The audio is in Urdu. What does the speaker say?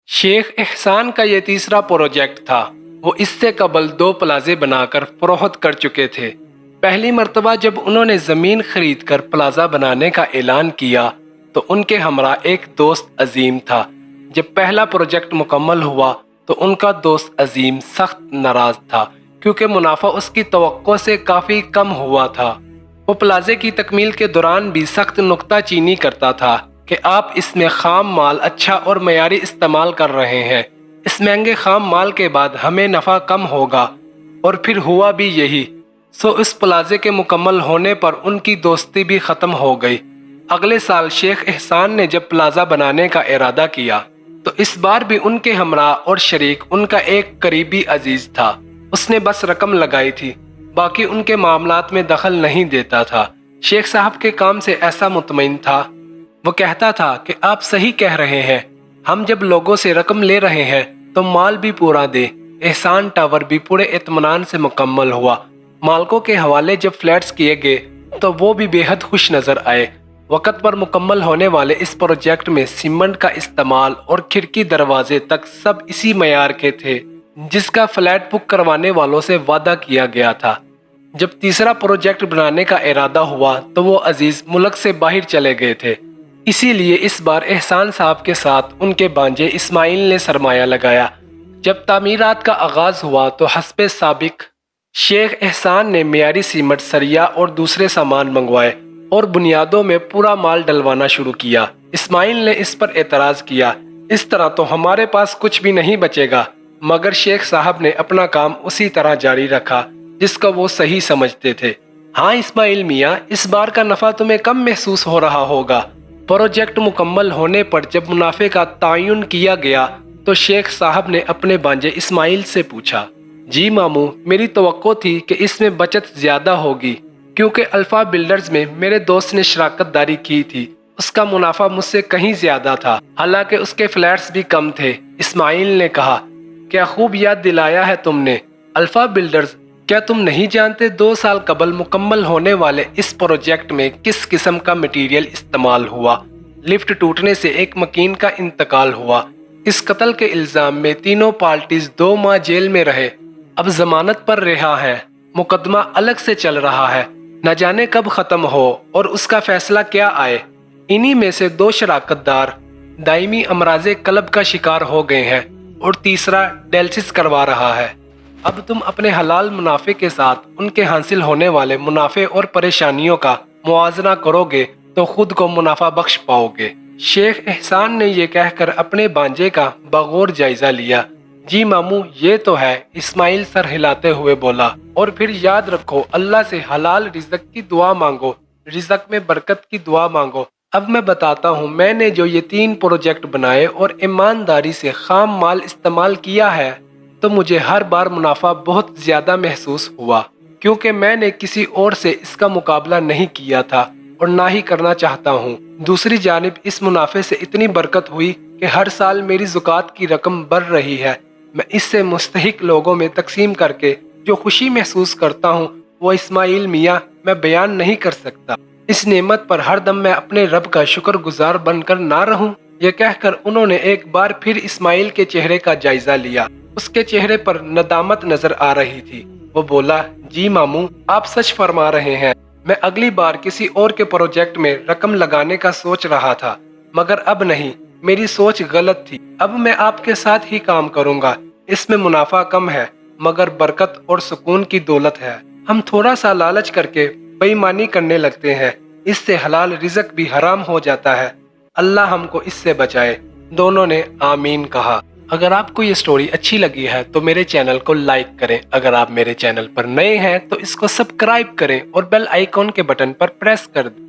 شیخ احسان کا یہ تیسرا پروجیکٹ تھا۔ وہ اس سے قبل 2 پلازے بنا کر فروخت کر چکے تھے۔ پہلی مرتبہ جب انہوں نے زمین خرید کر پلازہ بنانے کا اعلان کیا تو ان کے ہمراہ ایک دوست عظیم تھا۔ جب پہلا پروجیکٹ مکمل ہوا تو ان کا دوست عظیم سخت ناراض تھا کیونکہ منافع اس کی توقع سے کافی کم ہوا تھا۔ وہ پلازے کی تکمیل کے دوران بھی سخت نکتہ چینی کرتا تھا کہ آپ اس میں خام مال اچھا اور معیاری استعمال کر رہے ہیں، اس مہنگے خام مال کے بعد ہمیں نفع کم ہوگا، اور پھر ہوا بھی یہی۔ اس پلازے کے مکمل ہونے پر ان کی دوستی بھی ختم ہو گئی۔ اگلے سال شیخ احسان نے جب پلازہ بنانے کا ارادہ کیا تو اس بار بھی ان کے ہمراہ اور شریک ان کا ایک قریبی عزیز تھا۔ اس نے بس رقم لگائی تھی، باقی ان کے معاملات میں دخل نہیں دیتا تھا۔ شیخ صاحب کے کام سے ایسا مطمئن تھا۔ وہ کہتا تھا کہ آپ صحیح کہہ رہے ہیں، ہم جب لوگوں سے رقم لے رہے ہیں تو مال بھی پورا دے۔ احسان ٹاور بھی پورے اطمینان سے مکمل ہوا۔ مالکوں کے حوالے جب فلیٹس کیے گئے تو وہ بھی بے حد خوش نظر آئے۔ وقت پر مکمل ہونے والے اس پروجیکٹ میں سیمنٹ کا استعمال اور کھڑکی دروازے تک سب اسی معیار کے تھے جس کا فلیٹ بک کروانے والوں سے وعدہ کیا گیا تھا۔ جب تیسرا پروجیکٹ بنانے کا ارادہ ہوا تو وہ عزیز ملک سے باہر چلے گئے تھے، اسی لیے اس بار احسان صاحب کے ساتھ ان کے بانجے اسماعیل نے سرمایہ لگایا۔ جب تعمیرات کا آغاز ہوا تو حسب سابق شیخ احسان نے معیاری سیمنٹ، سریا اور دوسرے سامان منگوائے اور بنیادوں میں پورا مال ڈلوانا شروع کیا۔ اسماعیل نے اس پر اعتراض کیا، اس طرح تو ہمارے پاس کچھ بھی نہیں بچے گا، مگر شیخ صاحب نے اپنا کام اسی طرح جاری رکھا جس کا وہ صحیح سمجھتے تھے۔ ہاں اسماعیل میاں، اس بار کا نفع تمہیں کم محسوس ہو رہا ہوگا۔ پروجیکٹ مکمل ہونے پر جب منافع کا تعین کیا گیا تو شیخ صاحب نے اپنے بانجے اسماعیل سے پوچھا، جی ماموں، میری توقع تھی کہ اس میں بچت زیادہ ہوگی کیونکہ الفا بلڈرز میں میرے دوست نے شراکت داری کی تھی، اس کا منافع مجھ سے کہیں زیادہ تھا، حالانکہ اس کے فلیٹس بھی کم تھے۔ اسماعیل نے کہا، کیا خوب یاد دلایا ہے تم نے، الفا بلڈرز، کیا تم نہیں جانتے 2 سال قبل مکمل ہونے والے اس پروجیکٹ میں کس قسم کا مٹیریل استعمال ہوا؟ لفٹ ٹوٹنے سے ایک مکین کا انتقال ہوا۔ اس قتل کے الزام میں تینوں پارٹیز 2 ماہ جیل میں رہے، اب ضمانت پر رہا ہے، مقدمہ الگ سے چل رہا ہے، نہ جانے کب ختم ہو اور اس کا فیصلہ کیا آئے۔ انہی میں سے 2 شراکت دار دائمی امراض قلب کا شکار ہو گئے ہیں اور تیسرا ڈیلسس کروا رہا ہے۔ اب تم اپنے حلال منافع کے ساتھ ان کے حاصل ہونے والے منافع اور پریشانیوں کا موازنہ کرو گے تو خود کو منافع بخش پاؤ گے۔ شیخ احسان نے یہ کہہ کر اپنے بانجے کا بغور جائزہ لیا۔ جی ماموں، یہ تو ہے، اسماعیل سر ہلاتے ہوئے بولا، اور پھر یاد رکھو اللہ سے حلال رزق کی دعا مانگو، رزق میں برکت کی دعا مانگو۔ اب میں بتاتا ہوں، میں نے جو یہ 3 پروجیکٹ بنائے اور ایمانداری سے خام مال استعمال کیا ہے تو مجھے ہر بار منافع بہت زیادہ محسوس ہوا کیونکہ میں نے کسی اور سے اس کا مقابلہ نہیں کیا تھا اور نہ ہی کرنا چاہتا ہوں۔ دوسری جانب اس منافع سے اتنی برکت ہوئی کہ ہر سال میری زکوٰۃ کی رقم بڑھ رہی ہے۔ میں اس سے مستحق لوگوں میں تقسیم کر کے جو خوشی محسوس کرتا ہوں وہ اسماعیل میاں میں بیان نہیں کر سکتا۔ اس نعمت پر ہر دم میں اپنے رب کا شکر گزار بن کر نہ رہوں؟ یہ کہہ کر انہوں نے ایک بار پھر اسماعیل کے چہرے کا جائزہ لیا۔ اس کے چہرے پر ندامت نظر آ رہی تھی۔ وہ بولا، جی ماموں، آپ سچ فرما رہے ہیں، میں اگلی بار کسی اور کے پروجیکٹ میں رقم لگانے کا سوچ رہا تھا، مگر اب نہیں، میری سوچ غلط تھی۔ اب میں آپ کے ساتھ ہی کام کروں گا۔ اس میں منافع کم ہے مگر برکت اور سکون کی دولت ہے۔ ہم تھوڑا سا لالچ کر کے بے ایمانی کرنے لگتے ہیں، اس سے حلال رزق بھی حرام ہو جاتا ہے۔ اللہ ہم کو اس سے بچائے۔ دونوں نے آمین کہا۔ اگر آپ کو یہ سٹوری اچھی لگی ہے تو میرے چینل کو لائک کریں، اگر آپ میرے چینل پر نئے ہیں تو اس کو سبسکرائب کریں اور بیل آئیکن کے بٹن پر پریس کر دیں۔